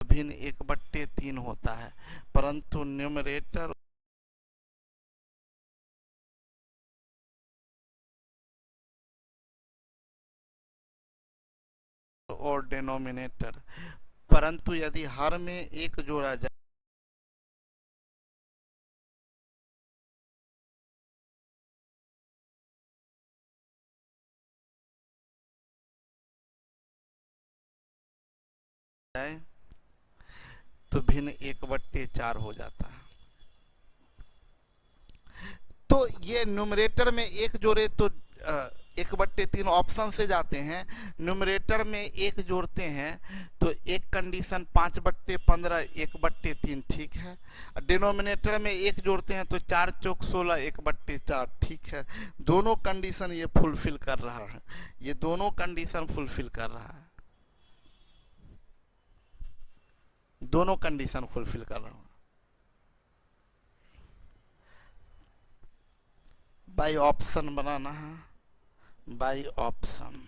भिन्न 1/3 होता है, परंतु न्यूमरेटर और डिनोमिनेटर, परंतु यदि हर में 1 जोड़ा जाए तो भिन्न 1/4 हो जाता है। तो ये न्यूमरेटर में एक जोड़े तो 1/3 ऑप्शन से जाते हैं, न्यूमरेटर में एक जोड़ते हैं तो एक कंडीशन 5/15 1/3 ठीक है। डिनोमिनेटर में एक जोड़ते हैं तो 4 चौक 16 1/4 ठीक है। दोनों कंडीशन ये फुलफिल कर रहा है, ये दोनों कंडीशन फुलफिल कर रहा है, दोनों कंडीशन फुलफिल कर रहा हूं। बाय ऑप्शन बनाना है, बाय ऑप्शन।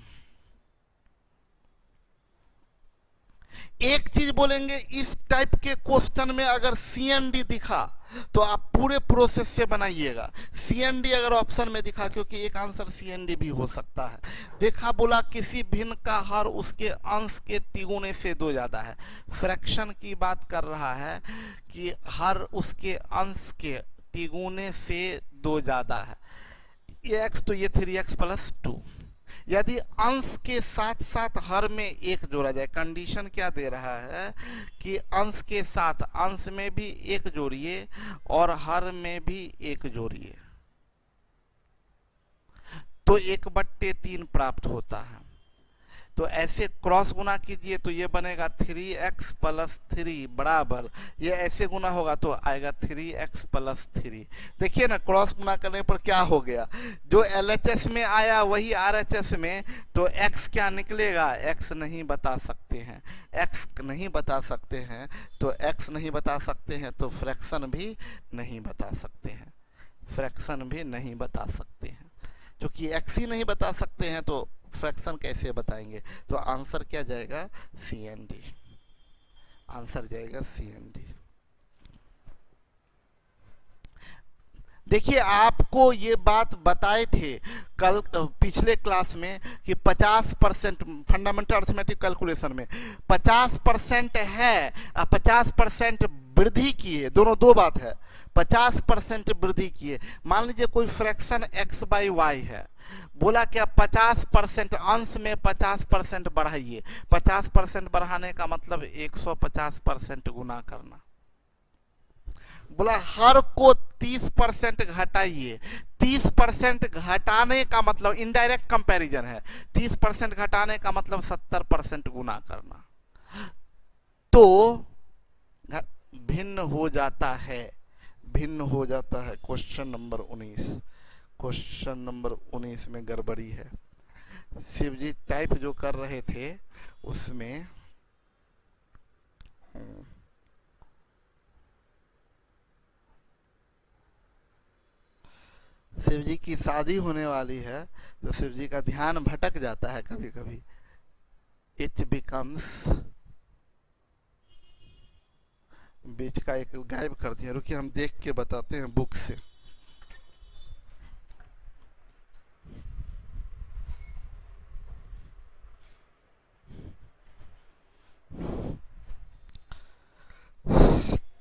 एक चीज बोलेंगे, इस टाइप के क्वेश्चन में अगर CND दिखा तो आप पूरे प्रोसेस से बनाइएगा। CND अगर ऑप्शन में दिखा, क्योंकि एक आंसर CND भी हो सकता है। देखा, बोला किसी भिन्न का हर उसके अंश के तिगुने से 2 ज्यादा है। फ्रैक्शन की बात कर रहा है कि हर उसके अंश के तिगुने से 2 ज्यादा है। ये x तो ये 3x + 2। यदि अंश के साथ साथ हर में 1 जोड़ा जाए, कंडीशन क्या दे रहा है कि अंश के साथ अंश में भी 1 जोड़िए और हर में भी 1 जोड़िए, तो 1/3 प्राप्त होता है। तो ऐसे क्रॉस गुना कीजिए तो ये बनेगा 3x + 3 बराबर, ये ऐसे गुना होगा तो आएगा 3x + 3। देखिए ना, क्रॉस गुना करने पर क्या हो गया, जो LHS में आया वही RHS में, तो x क्या निकलेगा, x नहीं बता सकते हैं, x नहीं बता सकते हैं, तो x नहीं बता सकते हैं तो फ्रैक्शन भी नहीं बता सकते हैं, फ्रैक्शन भी नहीं बता सकते हैं। क्योंकि x ही नहीं बता सकते हैं तो फ्रैक्शन कैसे बताएंगे, तो आंसर क्या जाएगा, CND, आंसर जाएगा CND। देखिए, आपको ये बात बताए थे कल पिछले क्लास में कि 50% फंडामेंटल अरिथमेटिक कैलकुलेशन में 50% है, 50% वृद्धि की है, दोनों दो बात है। 50% वृद्धि की है, मान लीजिए कोई फ्रैक्शन x/y है, बोला क्या 50% अंश में 50% बढ़ाइए। 50% बढ़ाने का मतलब 150% गुना करना। बोला हर को 30% घटाइए। 30% घटाने का मतलब इनडायरेक्ट कंपैरिजन है, 30% घटाने का मतलब 70% गुना करना, तो भिन्न हो जाता है, भिन्न हो जाता है। क्वेश्चन नंबर 19, क्वेश्चन नंबर 19 में गड़बड़ी है। शिव जी टाइप जो कर रहे थे उसमें शिव जी की शादी होने वाली है तो शिव जी का ध्यान भटक जाता है कभी कभी। इट बिकम्स, बीच का एक गायब कर दिया, रुकिए हम देख के बताते हैं बुक से।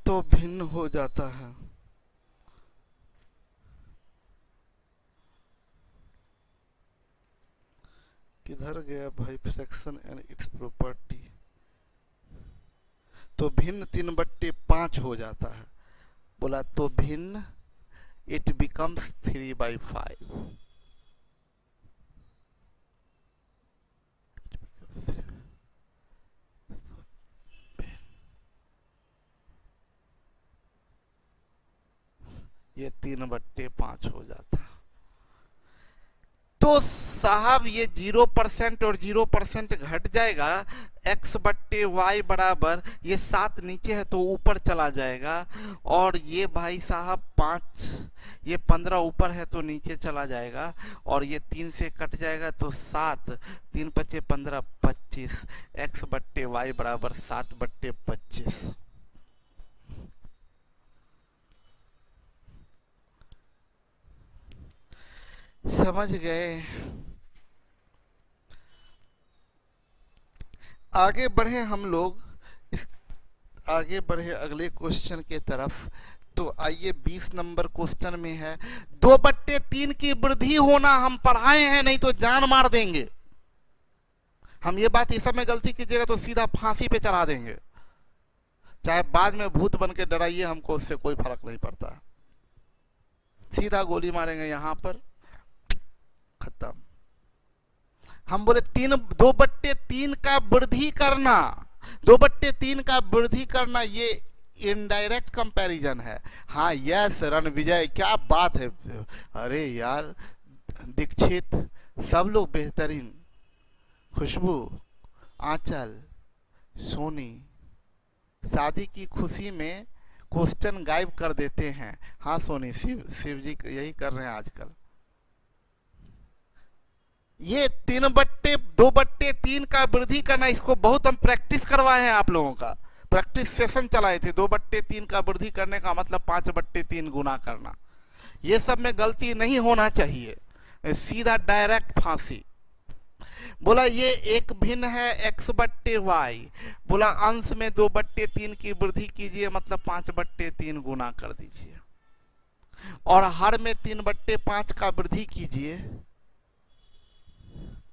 तो भिन्न हो जाता है, किधर गया भाई फ्रैक्शन एंड इट्स प्रॉपर्टी, तो भिन्न 3/5 हो जाता है। बोला तो भिन्न इट बिकम्स 3/5। ये 3/5 हो जाता है। तो साहब ये 0% और 0% घट जाएगा, x/y बराबर, ये 7 नीचे है तो ऊपर चला जाएगा, और ये भाई साहब 5, ये 15 ऊपर है तो नीचे चला जाएगा, और ये 3 से कट जाएगा तो 7, 3 × 5 = 15, 25, x/y बराबर 7/25। समझ गए। आगे बढ़े हम लोग, आगे बढ़े अगले क्वेश्चन के तरफ। तो आइए 20 नंबर क्वेश्चन में है 2/3 की वृद्धि होना हम पढ़ाए हैं, नहीं तो जान मार देंगे हम। ये बात इस समय गलती कीजिएगा तो सीधा फांसी पे चढ़ा देंगे। चाहे बाद में भूत बन के डराइए, हमको उससे कोई फर्क नहीं पड़ता। सीधा गोली मारेंगे यहां पर, खत्म। हम बोले 2/3 का वृद्धि करना, 2/3 का वृद्धि करना, ये इनडायरेक्ट कंपैरिजन है। हाँ यस रणविजय, क्या बात है। अरे यार दीक्षित, सब लोग बेहतरीन, खुशबू, आंचल, सोनी, शादी की खुशी में क्वेश्चन गायब कर देते हैं। हाँ सोनी, शिव जी यही कर रहे हैं आजकल। ये 2/3 का वृद्धि करना, इसको बहुत हम प्रैक्टिस करवाए हैं आप लोगों का, प्रैक्टिस सेशन चलाए थे। 2/3 का वृद्धि करने का मतलब 5/3 गुना करना। ये सब में गलती नहीं होना चाहिए, सीधा डायरेक्ट फांसी। बोला ये एक भिन्न है x/y, बोला अंश में 2/3 की वृद्धि कीजिए, मतलब 5/3 गुना कर दीजिए, और हर में 3/5 का वृद्धि कीजिए,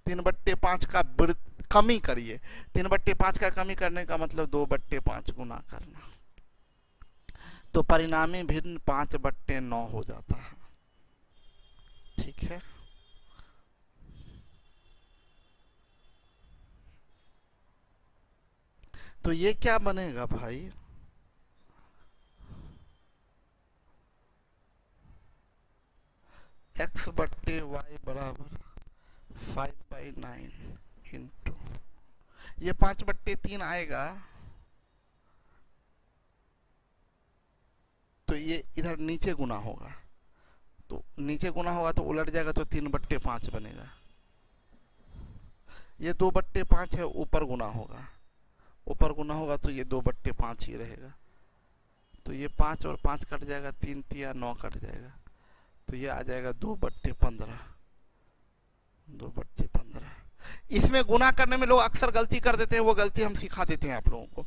3/5 का कमी करिए। 3/5 का कमी करने का मतलब 2/5 गुना करना, तो परिणामी भिन्न 5/9 हो जाता है। ठीक है, तो ये क्या बनेगा भाई, x/y बराबर 5/9 इंटू, ये 5/3 आएगा, तो ये इधर नीचे गुना होगा, तो नीचे गुना होगा तो उलट जाएगा, तो 3/5 बनेगा। ये 2/5 है, ऊपर गुना होगा, ऊपर गुना होगा तो ये 2/5 ही रहेगा। तो ये 5 और 5 कट जाएगा, 3 3 9 कट जाएगा, तो ये आ जाएगा 2/15। 2/15। इसमें गुना करने में लोग अक्सर गलती कर देते हैं, वो गलती हम सिखा देते हैं आप लोगों को।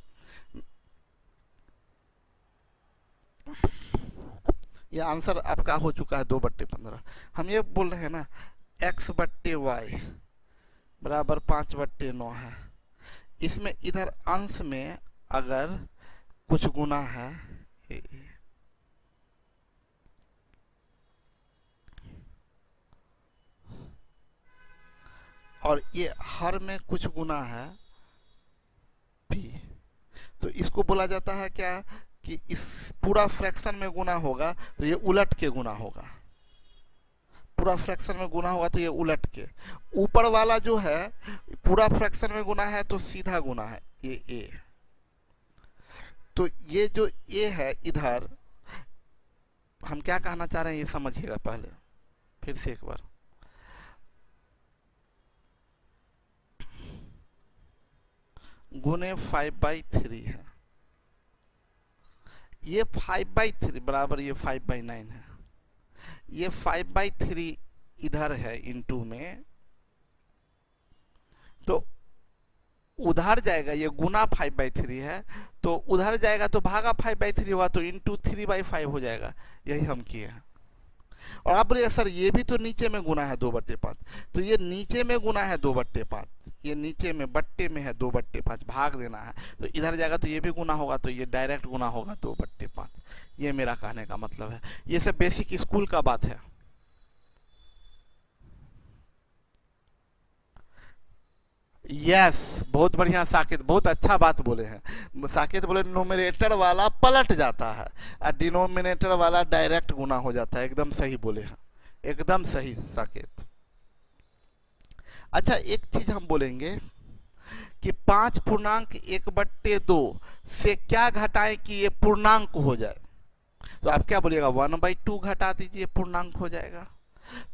ये आंसर आपका हो चुका है 2/15। हम ये बोल रहे हैं ना x/y बराबर 5/9 है। इसमें इधर अंश में अगर कुछ गुना है, और ये हर में कुछ गुना है p, तो इसको बोला जाता है क्या कि इस पूरा फ्रैक्शन में गुना होगा तो ये उलट के गुना होगा, पूरा फ्रैक्शन में गुना होगा तो ये उलट के। ऊपर वाला जो है पूरा फ्रैक्शन में गुना है तो सीधा गुना है, ये a। तो ये जो a है इधर, हम क्या कहना चाह रहे हैं ये समझिएगा पहले, फिर से एक बार। गुने 5/3 है, ये 5/3 बराबर ये 5/9 है, ये 5/3 इधर है इंटू में, तो उधर जाएगा, ये गुना 5/3 है तो उधर जाएगा तो भागा 5/3 होगा, तो इंटू 3/5 हो जाएगा। यही हम किए हैं। और आप बोलिए सर ये भी तो नीचे में गुना है 2/5, तो ये नीचे में गुना है 2/5, ये नीचे में बट्टे में है 2/5, भाग देना है, तो इधर जाएगा तो ये भी गुना होगा, तो ये डायरेक्ट गुना होगा 2/5। ये मेरा कहने का मतलब है। ये सब बेसिक स्कूल का बात है। यस बहुत बढ़िया साकेत, बहुत अच्छा बात बोले हैं। साकेत बोले नोमिनेटर वाला पलट जाता है और डिनोमिनेटर वाला डायरेक्ट गुना हो जाता है। एकदम सही बोले हैं, एकदम सही साकेत। अच्छा एक चीज हम बोलेंगे कि 5.1/2 से क्या घटाएं कि ये पूर्णांक हो जाए, तो आप क्या बोलिएगा 1/2 घटा दीजिए, पूर्णांक हो जाएगा।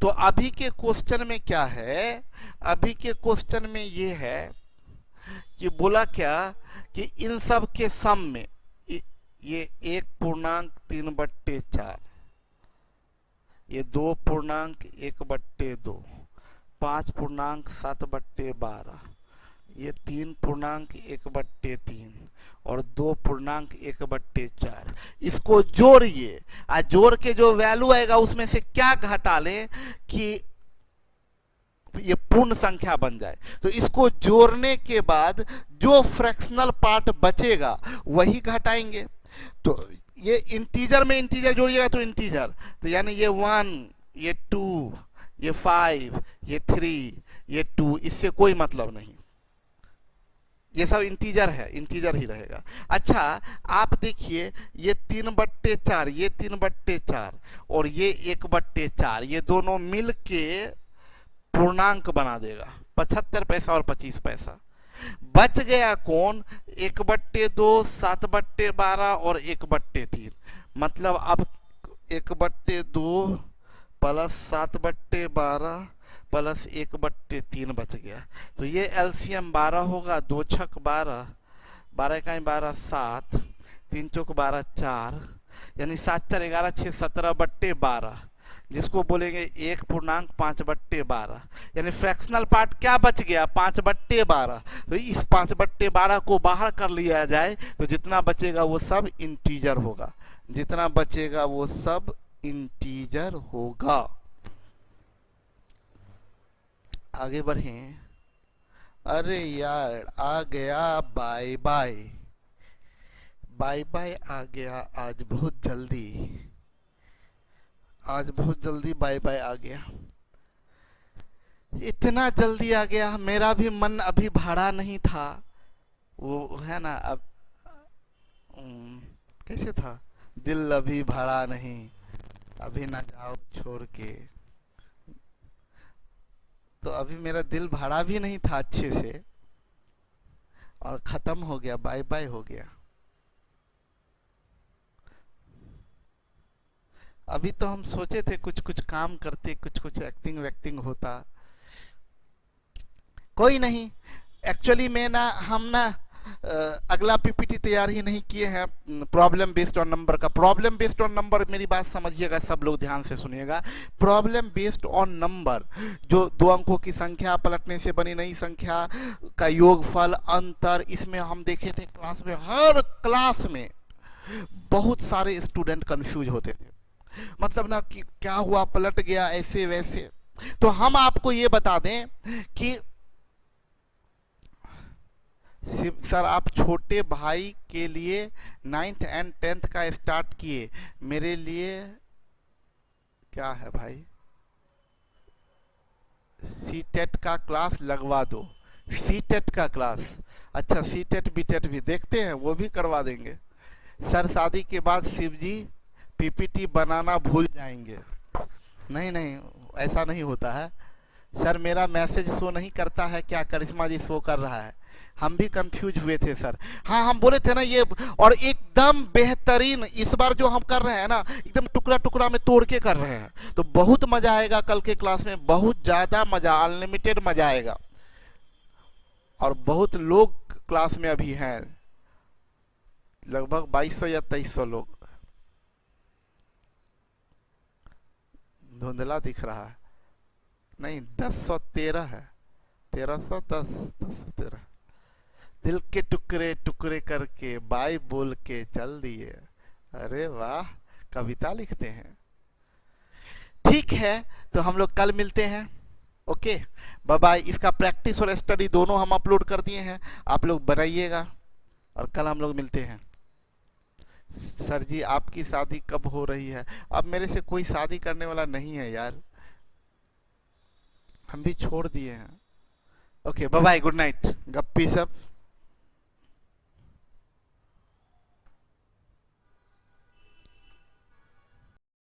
तो अभी के क्वेश्चन में क्या है, अभी के क्वेश्चन में ये है कि बोला क्या कि इन सब के सम में ये 1.3/4, ये 2.1/2, 5.7/12, ये 3.1/3 और 2.1/4। इसको जोड़िए, और जोड़ के जो वैल्यू आएगा उसमें से क्या घटा लें कि ये पूर्ण संख्या बन जाए। तो इसको जोड़ने के बाद जो फ्रैक्शनल पार्ट बचेगा वही घटाएंगे। तो ये इंटीजर में इंटीजर जोड़िएगा तो इंटीजर, तो यानी ये 1, ये 2, ये 5, ये 3, ये 2, इससे कोई मतलब नहीं, ये सब इंटीजर है, इंटीजर ही रहेगा। अच्छा आप देखिए ये 3/4, ये 3/4 और ये 1/4, ये दोनों मिल के पूर्णांक बना देगा 75 पैसा और 25 पैसा। बच गया कौन? 1/2, 7/12 और 1/3। मतलब अब 1/2 प्लस 7/12 प्लस 1/3 बच गया। तो ये एलसीएम 12 होगा, 2 छक 12, 12 का 12 7, 3 चौक 12 4, यानी 7 4 11 6 17/12, जिसको बोलेंगे 1.5/12, यानी फ्रैक्शनल पार्ट क्या बच गया? 5/12। तो इस 5/12 को बाहर कर लिया जाए तो जितना बचेगा वो सब इंटीजर होगा, जितना बचेगा वो सब इंटीजर होगा। आगे बढ़ें। अरे यार आ गया बाय बाय, बाय बाय आ गया आज बहुत जल्दी, आज बहुत जल्दी बाय बाय आ गया। इतना जल्दी आ गया, मेरा भी मन अभी भरा नहीं था, वो है ना अब कैसे था, दिल अभी भरा नहीं, अभी ना जाओ छोड़ के। तो अभी मेरा दिल भरा भी नहीं था अच्छे से और खत्म हो गया, बाय बाय हो गया। अभी तो हम सोचे थे कुछ कुछ काम करते, कुछ कुछ एक्टिंग वैक्टिंग होता, कोई नहीं। एक्चुअली में ना हम ना अगला पीपीटी तैयार ही नहीं किए हैं प्रॉब्लम बेस्ड ऑन नंबर का। प्रॉब्लम बेस्ड ऑन नंबर, मेरी बात समझिएगा सब लोग ध्यान से सुनिएगा। प्रॉब्लम बेस्ड ऑन नंबर जो 2 अंकों की संख्या, पलटने से बनी नई संख्या का योगफल, अंतर, इसमें हम देखे थे क्लास में, हर क्लास में बहुत सारे स्टूडेंट कंफ्यूज होते थे, मतलब ना कि क्या हुआ, पलट गया ऐसे वैसे। तो हम आपको ये बता दें कि सर आप छोटे भाई के लिए 9th and 10th का स्टार्ट किए, मेरे लिए क्या है भाई, सीटेट का क्लास लगवा दो। सीटेट का क्लास, अच्छा सीटेट बीटेट भी देखते हैं, वो भी करवा देंगे। सर शादी के बाद शिवजी पीपीटी बनाना भूल जाएंगे। नहीं नहीं, ऐसा नहीं होता है सर, मेरा मैसेज शो नहीं करता है क्या? करिश्मा जी शो कर रहा है। हम भी कंफ्यूज हुए थे सर। हाँ हम बोले थे ना ये, और एकदम बेहतरीन इस बार जो हम कर रहे हैं ना, एकदम टुकड़ा टुकड़ा में तोड़ के कर रहे हैं, तो बहुत मजा आएगा कल के क्लास में, बहुत ज्यादा मजा, अनलिमिटेड मजा आएगा। और बहुत लोग क्लास में अभी हैं, लगभग 2200 या 2300 लोग। धुंधला दिख रहा है, नहीं 1013 है, 1310, 1013। दिल के टुकड़े टुकड़े करके बाय बोल के चल दिए। अरे वाह, कविता लिखते हैं। ठीक है, तो हम लोग कल मिलते हैं। Okay bye bye. इसका प्रैक्टिस और स्टडी दोनों हम अपलोड कर दिए हैं, आप लोग बनाइएगा और कल हम लोग मिलते हैं। सर जी आपकी शादी कब हो रही है? अब मेरे से कोई शादी करने वाला नहीं है यार, हम भी छोड़ दिए हैं। Okay bye bye, good night, गप्पी सब।